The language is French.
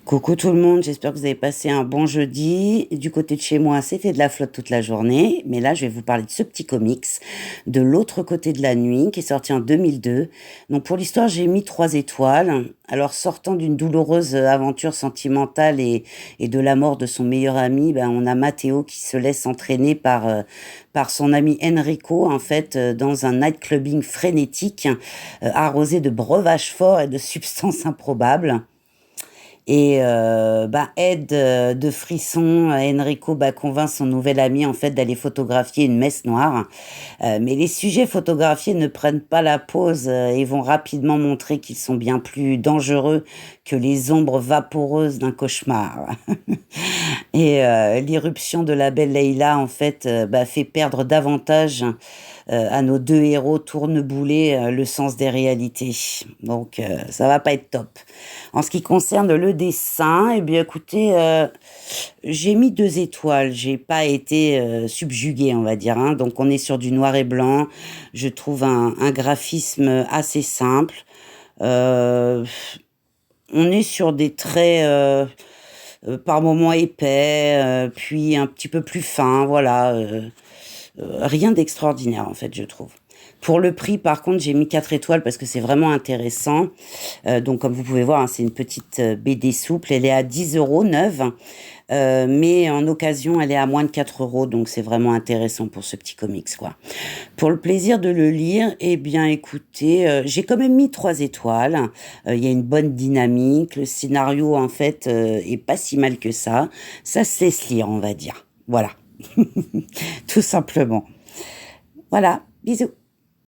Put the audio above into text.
Coucou tout le monde, j'espère que vous avez passé un bon jeudi. Du côté de chez moi, c'était de la flotte toute la journée, mais là, je vais vous parler de ce petit comics, de l'autre côté de la nuit, qui est sorti en 2002. Donc pour l'histoire, j'ai mis 3 étoiles. Alors sortant d'une douloureuse aventure sentimentale et de la mort de son meilleur ami, ben, on a Matteo qui se laisse entraîner par son ami Enrico, en fait, dans un nightclubbing frénétique, arrosé de breuvages forts et de substances improbables. Et bah, aide de frisson, Enrico bah, convainc son nouvel ami en fait d'aller photographier une messe noire. Mais les sujets photographiés ne prennent pas la pause et vont rapidement montrer qu'ils sont bien plus dangereux que les ombres vaporeuses d'un cauchemar. Et l'irruption de la belle Leïla, en fait, bah, fait perdre davantage à nos deux héros tourneboulés le sens des réalités. Donc, ça va pas être top. En ce qui concerne le dessin, eh bien, écoutez, j'ai mis 2 étoiles. J'ai pas été subjuguée, on va dire, hein. Donc, on est sur du noir et blanc. Je trouve un graphisme assez simple. Euh, on est sur des traits par moments épais, puis un petit peu plus fins, voilà. Rien d'extraordinaire, en fait, je trouve. Pour le prix, par contre, j'ai mis 4 étoiles parce que c'est vraiment intéressant. Donc, comme vous pouvez voir, hein, c'est une petite BD souple. Elle est à 10 euros neuve. Mais en occasion, elle est à moins de 4 euros. Donc, c'est vraiment intéressant pour ce petit comics, quoi. Pour le plaisir de le lire, eh bien, écoutez, j'ai quand même mis 3 étoiles. Il y a une bonne dynamique. Le scénario, en fait, est pas si mal que ça. Ça se laisse lire, on va dire. Voilà. Tout simplement. Voilà. Bisous.